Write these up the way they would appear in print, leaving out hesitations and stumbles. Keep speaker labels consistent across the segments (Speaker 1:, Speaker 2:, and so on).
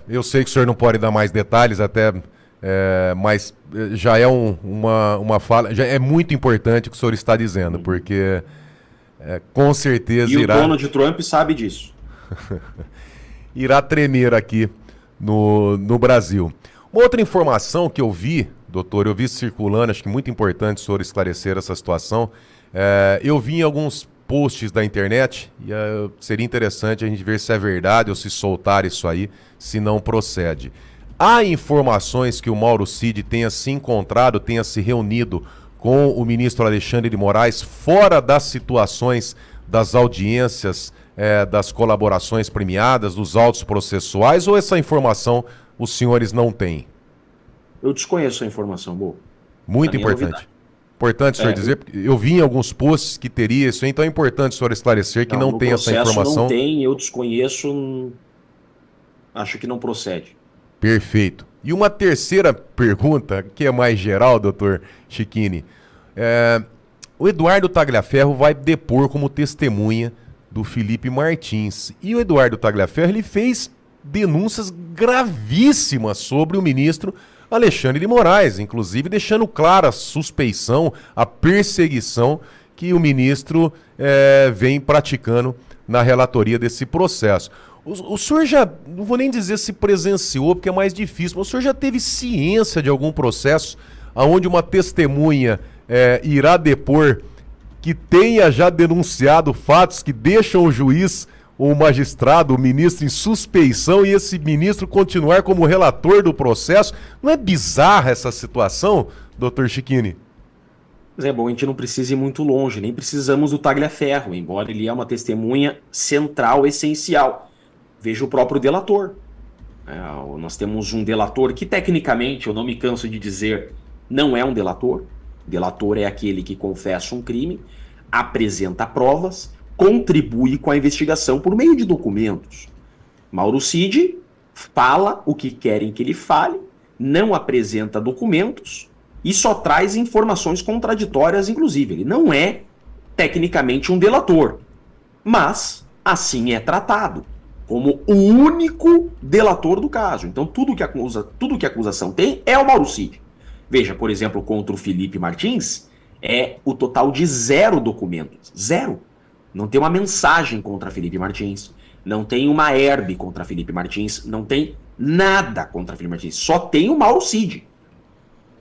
Speaker 1: Eu sei que o senhor não pode dar mais detalhes, até, mas já é uma fala, já é muito importante o que o senhor está dizendo, porque com certeza
Speaker 2: E o Donald Trump sabe disso.
Speaker 1: irá tremer aqui no Brasil. Uma outra informação que eu vi, doutor, eu vi circulando, acho que muito importante o senhor esclarecer essa situação. Eu vi em alguns posts da internet e seria interessante a gente ver se é verdade ou se soltar isso aí, se não procede. Há informações que o Mauro Cid tenha se encontrado, tenha se reunido com o ministro Alexandre de Moraes fora das situações das audiências, das colaborações premiadas, dos autos processuais, ou essa informação os senhores não têm?
Speaker 2: Eu desconheço a informação, Bo.
Speaker 1: Muito importante. Importante o senhor dizer, porque eu vi em alguns posts que teria isso, então é importante o senhor esclarecer que não tem essa informação.
Speaker 2: Não tem, eu desconheço, acho que não procede.
Speaker 1: Perfeito. E uma terceira pergunta, que é mais geral, doutor Chiquini. O Eduardo Tagliaferro vai depor como testemunha do Felipe Martins. E o Eduardo Tagliaferro, ele fez denúncias gravíssimas sobre o ministro Alexandre de Moraes, inclusive deixando clara a suspeição, a perseguição que o ministro vem praticando na relatoria desse processo. O senhor já, não vou nem dizer se presenciou, porque é mais difícil, mas o senhor já teve ciência de algum processo onde uma testemunha irá depor que tenha já denunciado fatos que deixam o juiz, o magistrado, o ministro em suspeição e esse ministro continuar como relator do processo? Não é bizarra essa situação, doutor Chiquini?
Speaker 2: Mas é bom, a gente não precisa ir muito longe, nem precisamos do Tagliaferro, embora ele é uma testemunha central, essencial. Veja o próprio delator. Nós temos um delator que, tecnicamente, eu não me canso de dizer, não é um delator. Delator é aquele que confessa um crime, apresenta provas, contribui com a investigação por meio de documentos. Mauro Cid fala o que querem que ele fale, não apresenta documentos e só traz informações contraditórias, inclusive. Ele não é, tecnicamente, um delator, mas assim é tratado, como o único delator do caso. Então, tudo que a acusação tem é o Mauro Cid. Veja, por exemplo, contra o Felipe Martins, é o total de 0 documentos. 0. Não tem uma mensagem contra Felipe Martins, não tem uma herb contra Felipe Martins, não tem nada contra Felipe Martins. Só tem o Mauro Cid.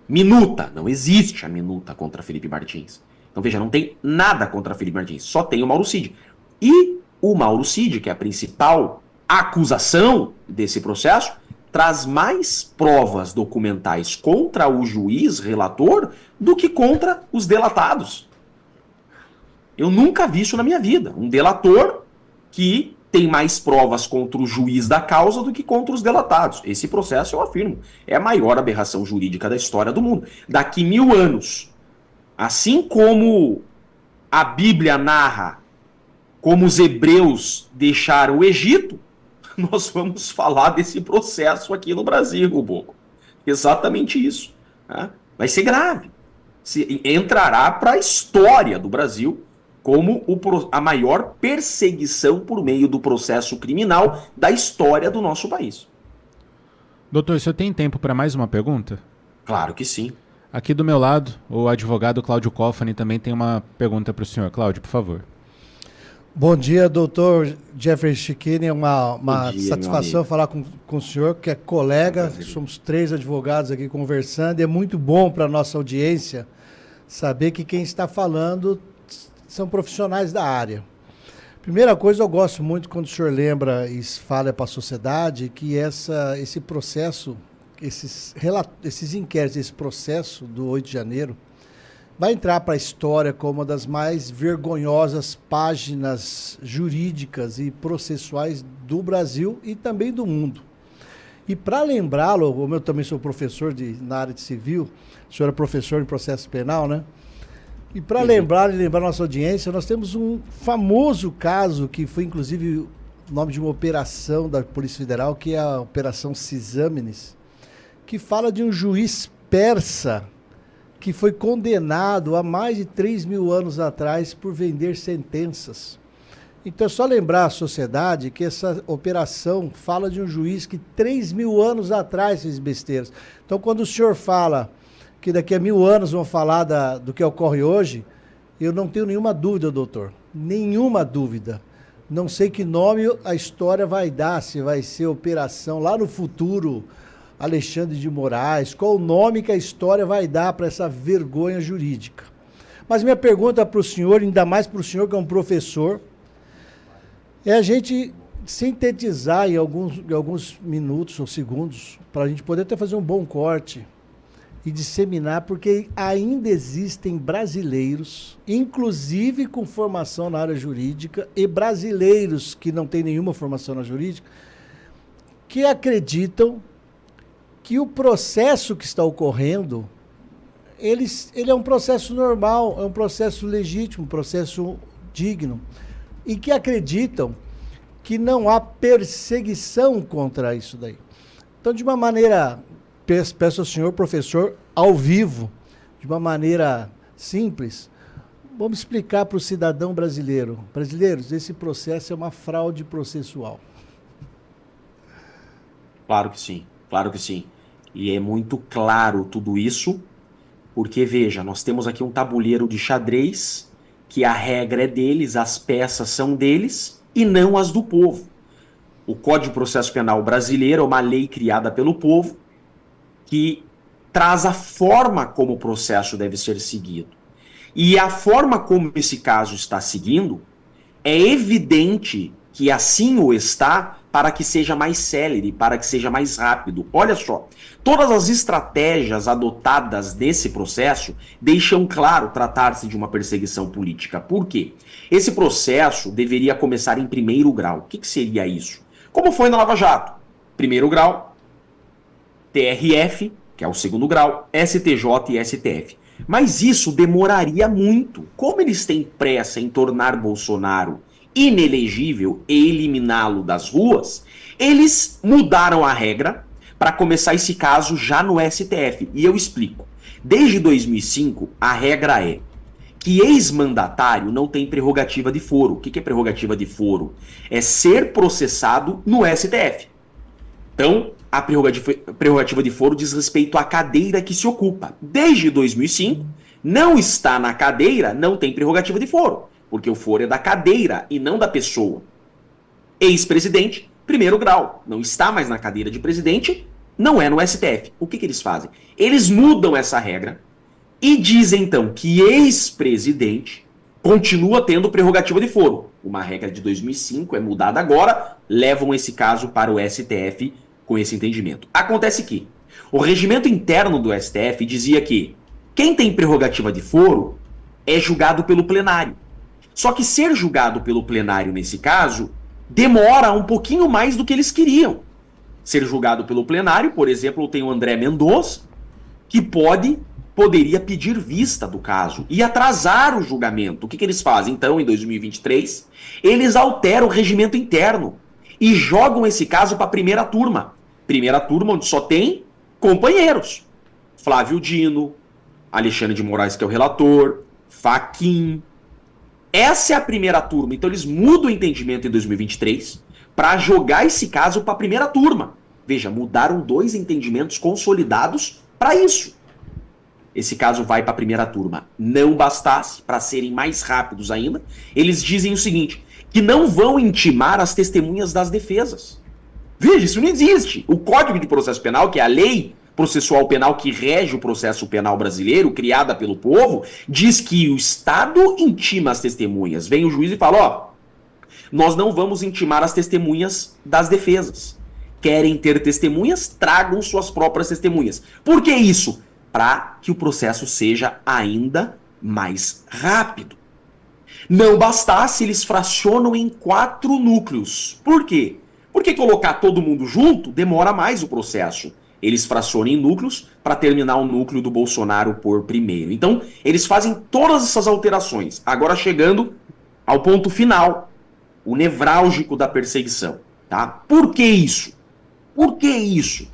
Speaker 2: Minuta, não existe a minuta contra Felipe Martins. Então, veja, não tem nada contra Felipe Martins, só tem o Mauro Cid. E o Mauro Cid, que é a principal acusação desse processo, traz mais provas documentais contra o juiz relator do que contra os delatados. Eu nunca vi isso na minha vida. Um delator que tem mais provas contra o juiz da causa do que contra os delatados. Esse processo, eu afirmo, é a maior aberração jurídica da história do mundo. Daqui 1000 anos, assim como a Bíblia narra como os hebreus deixaram o Egito, nós vamos falar desse processo aqui no Brasil, Boco. Exatamente isso. Né? Vai ser grave. Entrará para a história do Brasil como a maior perseguição por meio do processo criminal da história do nosso país.
Speaker 3: Doutor, o senhor tem tempo para mais uma pergunta?
Speaker 2: Claro que sim.
Speaker 3: Aqui do meu lado, o advogado Cláudio Cofani também tem uma pergunta para o senhor. Cláudio, por favor.
Speaker 4: Bom dia, doutor Jeffrey Chiquini. É uma
Speaker 2: dia,
Speaker 4: satisfação falar com o senhor, que é colega. Somos 3 advogados aqui conversando. E é muito bom para a nossa audiência saber que quem está falando são profissionais da área. Primeira coisa, eu gosto muito quando o senhor lembra e fala para a sociedade que esse processo, esses inquéritos, esse processo do 8 de janeiro, vai entrar para a história como uma das mais vergonhosas páginas jurídicas e processuais do Brasil e também do mundo. E para lembrá-lo, como eu também sou professor na área de civil, o senhor é professor em processo penal, né? E para lembrar nossa audiência, nós temos um famoso caso que foi inclusive o nome de uma operação da Polícia Federal, que é a Operação Cisâmenes, que fala de um juiz persa que foi condenado há mais de 3.000 anos atrás por vender sentenças. Então é só lembrar à sociedade que essa operação fala de um juiz que 3.000 anos atrás fez besteiras. Então quando o senhor fala que daqui a 1.000 anos vão falar do que ocorre hoje, eu não tenho nenhuma dúvida, doutor. Nenhuma dúvida. Não sei que nome a história vai dar, se vai ser operação lá no futuro, Alexandre de Moraes, qual o nome que a história vai dar para essa vergonha jurídica. Mas minha pergunta para o senhor, ainda mais para o senhor que é um professor, é a gente sintetizar em alguns minutos ou segundos, para a gente poder até fazer um bom corte e disseminar, porque ainda existem brasileiros, inclusive com formação na área jurídica, e brasileiros que não têm nenhuma formação na jurídica, que acreditam que o processo que está ocorrendo, ele é um processo normal, é um processo legítimo, um processo digno, e que acreditam que não há perseguição contra isso daí. Então, de uma maneira, peço ao senhor professor, ao vivo, de uma maneira simples, vamos explicar para o cidadão brasileiro. Brasileiros, esse processo é uma fraude processual.
Speaker 2: Claro que sim, claro que sim. E é muito claro tudo isso, porque, veja, nós temos aqui um tabuleiro de xadrez, que a regra é deles, as peças são deles, e não as do povo. O Código de Processo Penal brasileiro é uma lei criada pelo povo, que traz a forma como o processo deve ser seguido. E a forma como esse caso está seguindo, é evidente que assim o está para que seja mais célere, para que seja mais rápido. Olha só, todas as estratégias adotadas nesse processo deixam claro tratar-se de uma perseguição política. Por quê? Esse processo deveria começar em primeiro grau. O que seria isso? Como foi na Lava Jato? Primeiro grau, TRF, que é o segundo grau, STJ e STF. Mas isso demoraria muito. Como eles têm pressa em tornar Bolsonaro inelegível e eliminá-lo das ruas, eles mudaram a regra para começar esse caso já no STF. E eu explico. Desde 2005, a regra é que ex-mandatário não tem prerrogativa de foro. O que é prerrogativa de foro? É ser processado no STF. Então, a prerrogativa de foro diz respeito à cadeira que se ocupa. Desde 2005, não está na cadeira, não tem prerrogativa de foro. Porque o foro é da cadeira e não da pessoa. Ex-presidente, primeiro grau. Não está mais na cadeira de presidente, não é no STF. O que eles fazem? Eles mudam essa regra e dizem, então, que ex-presidente continua tendo prerrogativa de foro. Uma regra de 2005 é mudada agora, levam esse caso para o STF com esse entendimento. Acontece que o regimento interno do STF dizia que quem tem prerrogativa de foro é julgado pelo plenário. Só que ser julgado pelo plenário nesse caso demora um pouquinho mais do que eles queriam. Ser julgado pelo plenário, por exemplo, tem o André Mendonça, que poderia pedir vista do caso e atrasar o julgamento. O que eles fazem? Então, em 2023, eles alteram o regimento interno e jogam esse caso para a primeira turma. Primeira turma onde só tem companheiros. Flávio Dino, Alexandre de Moraes, que é o relator, Fachin. Essa é a primeira turma. Então eles mudam o entendimento em 2023 para jogar esse caso para a primeira turma. Veja, mudaram 2 entendimentos consolidados para isso. Esse caso vai para a primeira turma. Não bastasse, para serem mais rápidos ainda, eles dizem o seguinte, que não vão intimar as testemunhas das defesas. Veja, isso não existe. O Código de Processo Penal, que é a lei processual penal que rege o processo penal brasileiro, criada pelo povo, diz que o Estado intima as testemunhas. Vem o juiz e fala, ó, nós não vamos intimar as testemunhas das defesas. Querem ter testemunhas? Tragam suas próprias testemunhas. Por que isso? Para que o processo seja ainda mais rápido. Não bastasse, eles fracionam em 4 núcleos. Por quê? Porque colocar todo mundo junto demora mais o processo. Eles fracionam em núcleos para terminar o núcleo do Bolsonaro por primeiro. Então, eles fazem todas essas alterações. Agora chegando ao ponto final, o nevrálgico da perseguição. Tá? Por que isso? Por que isso?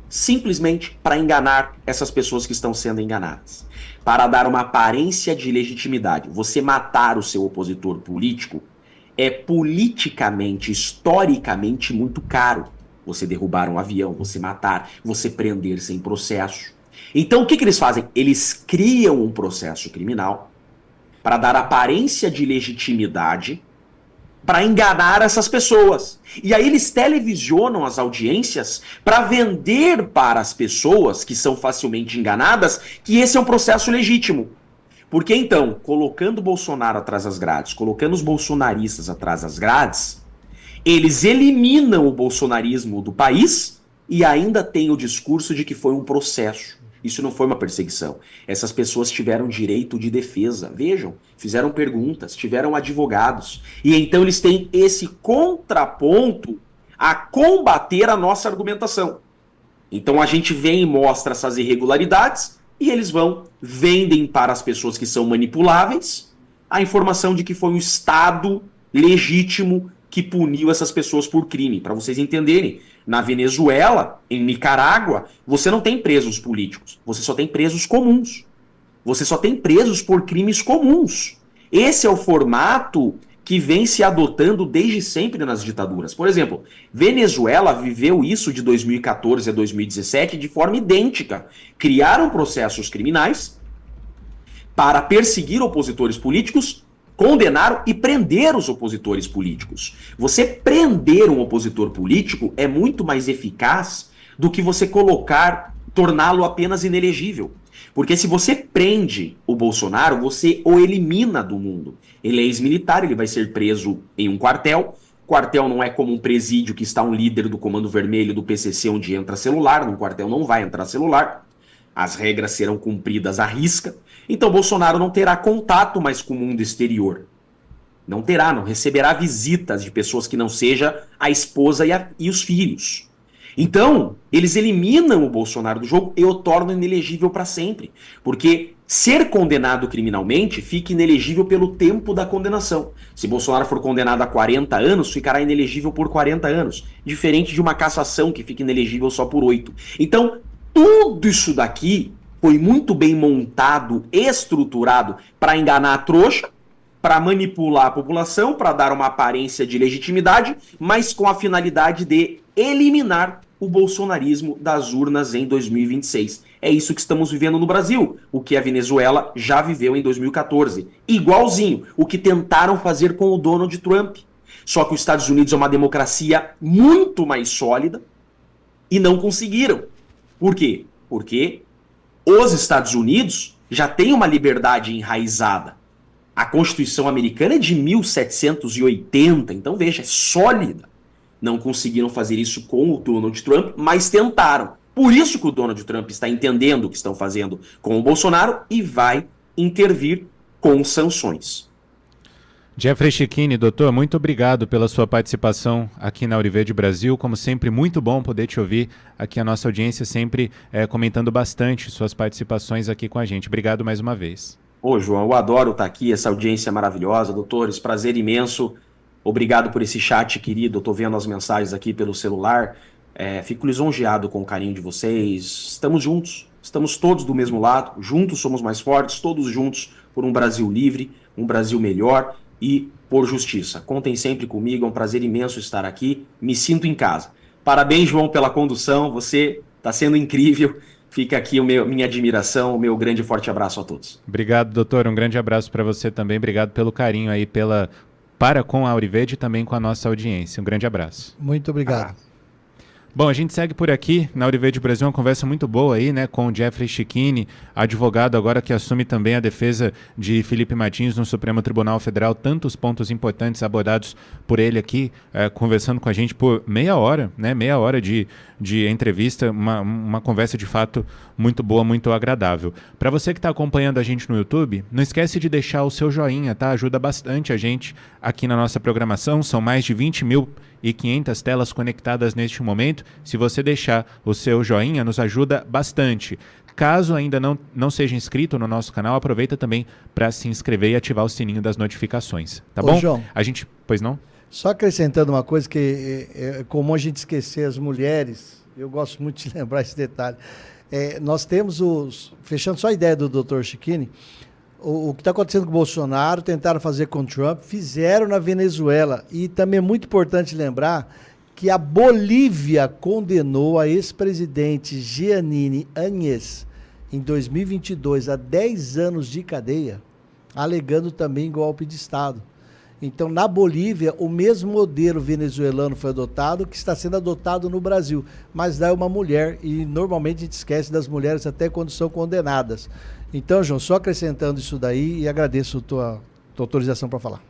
Speaker 2: Simplesmente para enganar essas pessoas que estão sendo enganadas. Para dar uma aparência de legitimidade. Você matar o seu opositor político é politicamente, historicamente muito caro. Você derrubar um avião, você matar, você prender sem processo. Então o que eles fazem? Eles criam um processo criminal para dar aparência de legitimidade, para enganar essas pessoas. E aí eles televisionam as audiências para vender para as pessoas que são facilmente enganadas que esse é um processo legítimo. Porque então, colocando o Bolsonaro atrás das grades, colocando os bolsonaristas atrás das grades, eles eliminam o bolsonarismo do país e ainda tem o discurso de que foi um processo. Isso não foi uma perseguição. Essas pessoas tiveram direito de defesa. Vejam, fizeram perguntas, tiveram advogados. E então eles têm esse contraponto a combater a nossa argumentação. Então a gente vem e mostra essas irregularidades e eles vendem para as pessoas que são manipuláveis a informação de que foi um Estado legítimo que puniu essas pessoas por crime. Para vocês entenderem, na Venezuela, em Nicarágua, você não tem presos políticos, você só tem presos comuns. Você só tem presos por crimes comuns. Esse é o formato que vem se adotando desde sempre nas ditaduras. Por exemplo, Venezuela viveu isso de 2014 a 2017 de forma idêntica. Criaram processos criminais para perseguir opositores políticos, condenaram e prenderam os opositores políticos. Você prender um opositor político é muito mais eficaz do que você torná-lo apenas inelegível. Porque se você prende o Bolsonaro, você o elimina do mundo. Ele é ex-militar, ele vai ser preso em um quartel. Quartel não é como um presídio que está um líder do Comando Vermelho do PCC onde entra celular. Num quartel não vai entrar celular. As regras serão cumpridas à risca. Então Bolsonaro não terá contato mais com o mundo exterior. Não terá, não receberá visitas de pessoas que não seja a esposa e os filhos. Então, eles eliminam o Bolsonaro do jogo e o tornam inelegível para sempre. Porque ser condenado criminalmente fica inelegível pelo tempo da condenação. Se Bolsonaro for condenado a 40 anos, ficará inelegível por 40 anos. Diferente de uma cassação que fica inelegível só por 8. Então, tudo isso daqui foi muito bem montado, estruturado para enganar a trouxa, para manipular a população, para dar uma aparência de legitimidade, mas com a finalidade de eliminar o bolsonarismo das urnas em 2026. É isso que estamos vivendo no Brasil, o que a Venezuela já viveu em 2014. Igualzinho, o que tentaram fazer com o Donald Trump. Só que os Estados Unidos é uma democracia muito mais sólida e não conseguiram. Por quê? Porque os Estados Unidos já têm uma liberdade enraizada. A Constituição americana é de 1780, então veja, é sólida. Não conseguiram fazer isso com o Donald Trump, mas tentaram. Por isso que o Donald Trump está entendendo o que estão fazendo com o Bolsonaro e vai intervir com sanções.
Speaker 3: Jeffrey Checchini, doutor, muito obrigado pela sua participação aqui na Auriverde Brasil. Como sempre, muito bom poder te ouvir aqui, a nossa audiência sempre comentando bastante suas participações aqui com a gente. Obrigado mais uma vez.
Speaker 2: Ô, João, eu adoro estar aqui, essa audiência maravilhosa. Doutores, prazer imenso. Obrigado por esse chat, querido. Eu estou vendo as mensagens aqui pelo celular. Fico lisonjeado com o carinho de vocês. Estamos juntos, estamos todos do mesmo lado. Juntos somos mais fortes, todos juntos por um Brasil livre, um Brasil melhor e por justiça. Contem sempre comigo, é um prazer imenso estar aqui. Me sinto em casa. Parabéns, João, pela condução. Você está sendo incrível. Fica aqui minha admiração, o meu grande e forte abraço a todos.
Speaker 3: Obrigado, doutor. Um grande abraço para você também. Obrigado pelo carinho aí, para com a Auriverde e também com a nossa audiência. Um grande abraço.
Speaker 4: Muito obrigado.
Speaker 3: Bom, a gente segue por aqui na Auriverde Brasil, uma conversa muito boa aí, né, com o Jeffrey Checchini, advogado agora que assume também a defesa de Felipe Martins no Supremo Tribunal Federal. Tantos pontos importantes abordados por ele aqui, conversando com a gente por meia hora, né, meia hora de entrevista, uma conversa de fato muito boa, muito agradável. Para você que está acompanhando a gente no YouTube, não esquece de deixar o seu joinha, tá? Ajuda bastante a gente aqui na nossa programação. São mais de 20.500 telas conectadas neste momento. Se você deixar o seu joinha, nos ajuda bastante. Caso ainda não seja inscrito no nosso canal, aproveita também para se inscrever e ativar o sininho das notificações. Tá bom?
Speaker 4: João,
Speaker 3: Pois não?
Speaker 4: só acrescentando uma coisa que é comum a gente esquecer as mulheres. Eu gosto muito de lembrar esse detalhe. Nós temos fechando só a ideia do Dr. Checchini, O que está acontecendo com o Bolsonaro, tentaram fazer com o Trump, fizeram na Venezuela. E também é muito importante lembrar que a Bolívia condenou a ex-presidente Jeanine Áñez em 2022 a 10 anos de cadeia, alegando também golpe de Estado. Então, na Bolívia, o mesmo modelo venezuelano foi adotado, que está sendo adotado no Brasil. Mas lá é uma mulher, e normalmente a gente esquece das mulheres até quando são condenadas. Então, João, só acrescentando isso daí, e agradeço a tua autorização para falar.